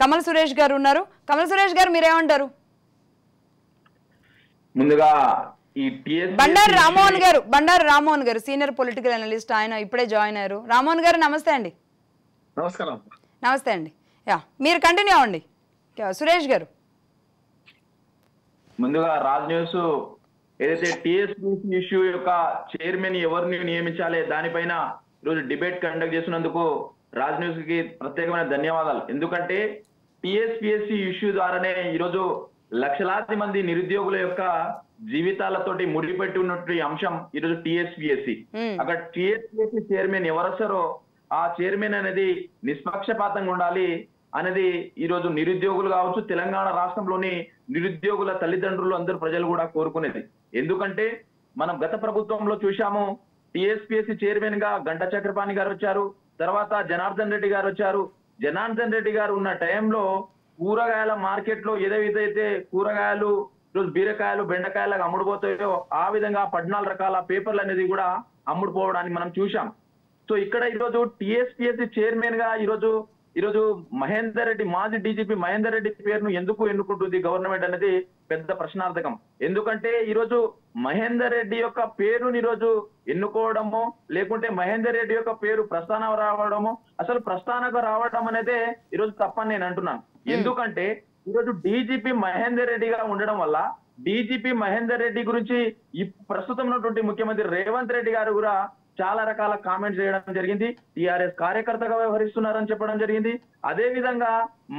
కమల్ సురేష్ గారు ఉన్నారు. కమల్ సురేష్ గారు మీరేమంటారు? ముందుగా ఈ బండారు రామ్మోహన్ గారు సీనియర్ పొలిటికల్ అనలిస్ట్, ఆయన ఇప్పుడే జాయిన్ అయ్యారు. రామ్మోహన్ గారు నమస్తే అండి. నమస్కారం. నమస్తే అండి. మీరు కంటిన్యూ అవ్వండి సురేష్ గారు. ముందుగా రాజ్ న్యూస్ ఏదైతే టీఎస్పీసీ ఇష్యూ యొక్క చైర్మన్ ఎవరిని నియమించాలి దానిపైన ఈరోజు డిబేట్ కండక్ట్ చేసినందుకు రాజ్ న్యూస్ కి ప్రత్యేకమైన ధన్యవాదాలు. ఎందుకంటే టీఎస్పీఎస్సీ ఇష్యూ ద్వారానే ఈరోజు లక్షలాది మంది నిరుద్యోగుల యొక్క జీవితాలతోటి ముడిపెట్టి ఉన్నటువంటి అంశం ఈరోజు టీఎస్పీఎస్సీ. అక్కడ టీఎస్పీఎస్సీ చైర్మన్ ఎవరొస్తారో ఆ చైర్మన్ అనేది నిష్పక్షపాతంగా ఉండాలి అనేది ఈరోజు నిరుద్యోగులు కావచ్చు, తెలంగాణ రాష్ట్రంలోని నిరుద్యోగుల తల్లిదండ్రులు అందరూ ప్రజలు కూడా కోరుకునేది. ఎందుకంటే మనం గత ప్రభుత్వంలో చూశాము, టీఎస్పీఎస్సీ చైర్మన్ గా గంటా చక్రపాణి గారు వచ్చారు, తర్వాత జనార్దన్ రెడ్డి గారు వచ్చారు. జనార్దన్ రెడ్డి గారు ఉన్న టైంలో కూరగాయల మార్కెట్ లో ఏదైతే కూరగాయలు ఈరోజు బీరకాయలు బెండకాయలకు అమ్ముడుపోతాయో ఆ విధంగా 14 రకాల పేపర్లు అనేది కూడా అమ్ముడుపోవడాన్ని మనం చూశాం. సో ఇక్కడ ఈరోజు టీఎస్పీఎస్సీ చైర్మన్ గా ఈరోజు మహేందర్ రెడ్డి, మాజీ డీజీపీ మహేందర్ రెడ్డి పేరును ఎందుకు ఎన్నుకుంటుంది గవర్నమెంట్ అనేది పెద్ద ప్రశ్నార్థకం. ఎందుకంటే ఈరోజు మహేందర్ రెడ్డి యొక్క పేరుని ఈరోజు ఎన్నుకోవడమో లేకుంటే మహేందర్ రెడ్డి యొక్క పేరు ప్రస్థానం రావడమో, అసలు ప్రస్థానకు రావడం అనేదే ఈరోజు తప్పని నేను అంటున్నాను. ఎందుకంటే ఈరోజు డీజీపీ మహేందర్ రెడ్డిగా ఉండడం వల్ల డీజీపీ మహేందర్ రెడ్డి గురించి ప్రస్తుతం ఉన్నటువంటి ముఖ్యమంత్రి రేవంత్ రెడ్డి గారు కూడా చాలా రకాల కామెంట్స్ చేయడం జరిగింది. టీఆర్ఎస్ కార్యకర్తగా వ్యవహరిస్తున్నారని చెప్పడం జరిగింది. అదే విధంగా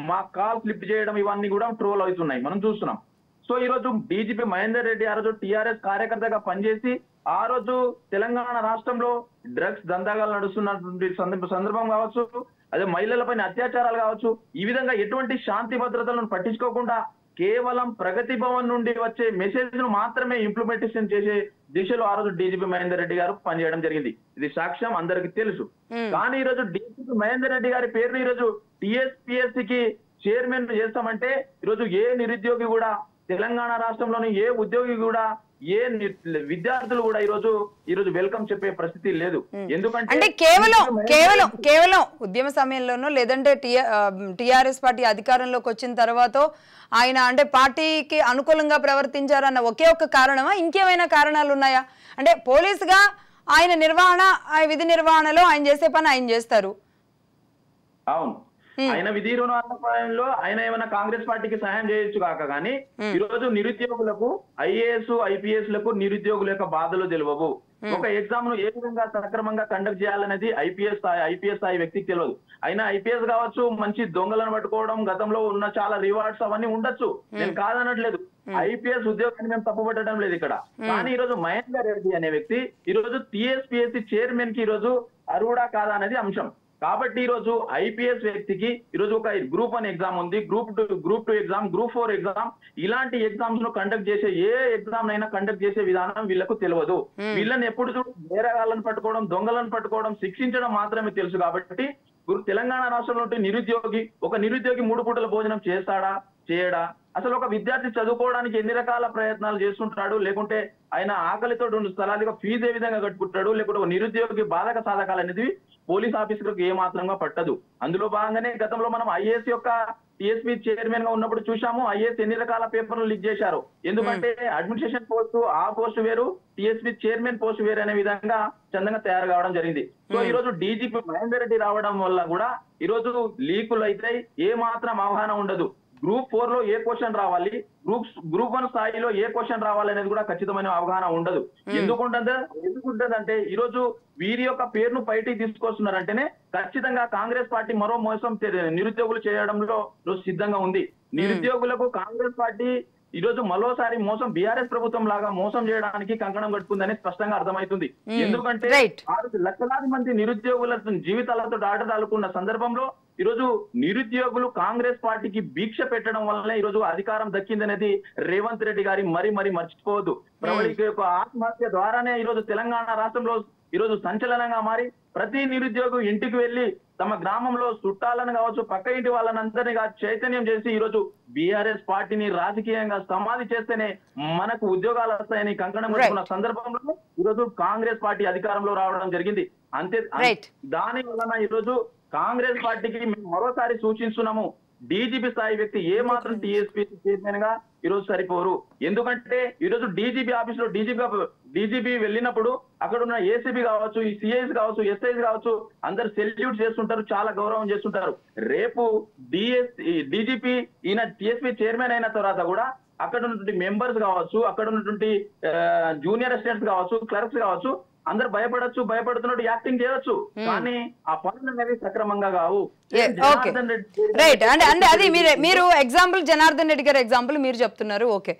మా కాల్ ఫ్లిప్ చేయడం ఇవన్నీ కూడా ట్రోల్ అవుతున్నాయి, మనం చూస్తున్నాం. సో ఈ రోజు డీజీపీ మహేందర్ రెడ్డి ఆ రోజు టీఆర్ఎస్ కార్యకర్తగా పనిచేసి ఆ రోజు తెలంగాణ రాష్ట్రంలో డ్రగ్స్ దందాగాలు నడుస్తున్నటువంటి సందర్భం కావచ్చు, అదే మహిళలపైన అత్యాచారాలు కావచ్చు, ఈ విధంగా ఎటువంటి శాంతి భద్రతలను పట్టించుకోకుండా కేవలం ప్రగతి భవన్ నుండి వచ్చే మెసేజ్ ను మాత్రమే ఇంప్లిమెంటేషన్ చేసే దిశలో ఆ రోజు డీజీపీ మహేందర్ రెడ్డి గారు పనిచేయడం జరిగింది. ఇది సాక్ష్యం అందరికి తెలుసు. కానీ ఈ రోజు డీజీపీ మహేందర్ రెడ్డి గారి పేరుని ఈరోజు టీఎస్పీఎస్సీకి చైర్మన్ చేస్తామంటే ఈరోజు ఏ నిరుద్యోగి కూడా, తెలంగాణ రాష్ట్రంలోని ఏ ఉద్యోగి కూడా, ఏ విద్యార్థులు కూడా ఈరోజు వెల్కమ్ చెప్పే పరిస్థితి లేదు. ఎందుకంటే అంటే కేవలం ఉద్యమ సమయంలోనో లేదంటే టిఆర్ఎస్ పార్టీ అధికారంలోకి వచ్చిన తర్వాత ఆయన అంటే పార్టీకి అనుకూలంగా ప్రవర్తించారన్న ఒకే ఒక్క కారణమా, ఇంకేమైనా కారణాలు ఉన్నాయా? అంటే పోలీసుగా ఆయన విధి నిర్వహణలో ఆయన చేసే పని ఆయన చేస్తారు. అవును, ఆయన విధి నిర్వహణలో ఆయన ఏమైనా కాంగ్రెస్ పార్టీకి సహాయం చేయొచ్చు కాక కానీ ఈరోజు నిరుద్యోగులకు, ఐఏఎస్ ఐపీఎస్ లకు నిరుద్యోగుల యొక్క బాధలు తెలియవు. ఒక ఎగ్జామ్ ను ఏ విధంగా సక్రమంగా కండక్ట్ చేయాలనేది ఐపీఎస్ స్థాయి వ్యక్తికి తెలియదు. అయినా ఐపీఎస్ కావచ్చు, మంచి దొంగలను పట్టుకోవడం, గతంలో ఉన్న చాలా రివార్డ్స్ అవన్నీ ఉండొచ్చు, నేను కాదనట్లేదు. ఐపీఎస్ ఉద్యోగాన్ని మేము తప్పుపట్టడం లేదు ఇక్కడ. కానీ ఈరోజు మహేందర్ రెడ్డి అనే వ్యక్తి ఈరోజు టీఎస్పీఎస్సీ చైర్మన్ కి ఈరోజు అర్హుడా కాదా అనేది అంశం. కాబట్టి ఈరోజు ఐపీఎస్ వ్యక్తికి ఈరోజు ఒక గ్రూప్ 1 ఎగ్జామ్ ఉంది, గ్రూప్ 2 ఎగ్జామ్, గ్రూప్ 4 ఎగ్జామ్, ఇలాంటి ఎగ్జామ్స్ ను కండక్ట్ చేసే ఏ ఎగ్జామ్ అయినా కండక్ట్ చేసే విధానం వీళ్ళకు తెలియదు. వీళ్ళని ఎప్పుడు చూడు వేరేగాళ్ళని పట్టుకోవడం, దొంగలను పట్టుకోవడం, శిక్షించడం మాత్రమే తెలుసు. కాబట్టి తెలంగాణ రాష్ట్రంలో ఒక నిరుద్యోగి 3 పూటల భోజనం చేస్తాడా, చేయడా? అసలు ఒక విద్యార్థి చదువుకోవడానికి ఎన్ని రకాల ప్రయత్నాలు చేస్తుంటాడు, లేకుంటే ఆయన ఆకలితో 2 స్థలాలుగా ఫీజు ఏ విధంగా కట్టుకుంటాడు, లేకుంటే ఒక నిరుద్యోగి బాధక సాధకాలు అనేది పోలీస్ ఆఫీసర్లకు ఏ మాత్రంగా పట్టదు. అందులో భాగంగానే గతంలో మనం ఐఏఎస్ యొక్క టీఎస్పీ చైర్మన్ గా ఉన్నప్పుడు చూసాము, ఐఏఎస్ ఎన్ని రకాల పేపర్లు లీక్ చేశారు. ఎందుకంటే అడ్మినిస్ట్రేషన్ పోస్టు ఆ పోస్టు వేరు, టీఎస్పీ చైర్మన్ పోస్ట్ వేరు అనే విధంగా చందంగా తయారు కావడం జరిగింది. సో ఈ రోజు డీజీపీ మహేందర్ రెడ్డి రావడం వల్ల కూడా ఈరోజు లీకులు అయితే ఏ మాత్రం అవగాహన ఉండదు. గ్రూప్ 4 లో ఏ క్వశ్చన్ రావాలి, గ్రూప్ 1 స్థాయిలో ఏ క్వశ్చన్ రావాలి అనేది కూడా ఖచ్చితమైన అవగాహన ఉండదు. ఎందుకుంటుందంటే ఈరోజు వీరి యొక్క పేరును బయటికి తీసుకొస్తున్నారంటేనే ఖచ్చితంగా కాంగ్రెస్ పార్టీ మరో మోసం నిరుద్యోగులు చేయడంలో సిద్ధంగా ఉంది. నిరుద్యోగులకు కాంగ్రెస్ పార్టీ ఈరోజు మరోసారి మోసం బీఆర్ఎస్ ప్రభుత్వం లాగా మోసం చేయడానికి కంకణం కట్టుకుందని స్పష్టంగా అర్థమవుతుంది. ఎందుకంటే 6 లక్షలాది మంది నిరుద్యోగుల జీవితాలతో ఆటదాడుకున్న సందర్భంలో ఈరోజు నిరుద్యోగులు కాంగ్రెస్ పార్టీకి భిక్ష పెట్టడం వల్లనే ఈరోజు అధికారం దక్కిందనేది రేవంత్ రెడ్డి గారి మరీ మర్చిపోవద్దు. ప్రవళిక యొక్క ఆత్మహత్య ద్వారానే ఈరోజు తెలంగాణ రాష్ట్రంలో ఈరోజు సంచలనంగా మారి ప్రతి నిరుద్యోగి ఇంటికి వెళ్లి తమ గ్రామంలో చుట్టాలను కావచ్చు, పక్క ఇంటి వాళ్ళనందరినీ చైతన్యం చేసి ఈరోజు బీఆర్ఎస్ పార్టీని రాజకీయంగా సమాధి చేస్తేనే మనకు ఉద్యోగాలు వస్తాయని కంకణం కట్టుకున్న సందర్భంలో ఈరోజు కాంగ్రెస్ పార్టీ అధికారంలో రావడం జరిగింది. అంతే దాని వలన ఈరోజు కాంగ్రెస్ పార్టీకి మేము మరోసారి సూచిస్తున్నాము, డీజీపీ స్థాయి వ్యక్తి ఏ మాత్రం టీఎస్పీ చైర్మన్ గా ఈరోజు సరిపోరు. ఎందుకంటే ఈరోజు డీజీపీ ఆఫీస్ లో డీజీపీ వెళ్ళినప్పుడు అక్కడ ఉన్న ఏసీబీ కావచ్చు, ఈ సిఐస్ కావచ్చు, ఎస్ఐస్ కావచ్చు, అందరు సెల్యూట్ చేస్తుంటారు, చాలా గౌరవం చేస్తుంటారు. రేపు డీజీపీ ఈయన టీఎస్పీ చైర్మన్ అయిన తర్వాత కూడా అక్కడ ఉన్నటువంటి మెంబర్స్ కావచ్చు, అక్కడ ఉన్నటువంటి జూనియర్ అసిస్టెంట్స్ కావచ్చు, క్లర్క్స్ కావచ్చు, అందరు భయపడుతున్నట్టు యాక్టింగ్ చేయొచ్చు, కానీ ఆ పనులు అనేవి సక్రమంగా కావు. రైట్. అంటే అది మీరు ఎగ్జాంపుల్ జనార్దన్ రెడ్డి గారి ఎగ్జాంపుల్ మీరు చెప్తున్నారు. ఓకే,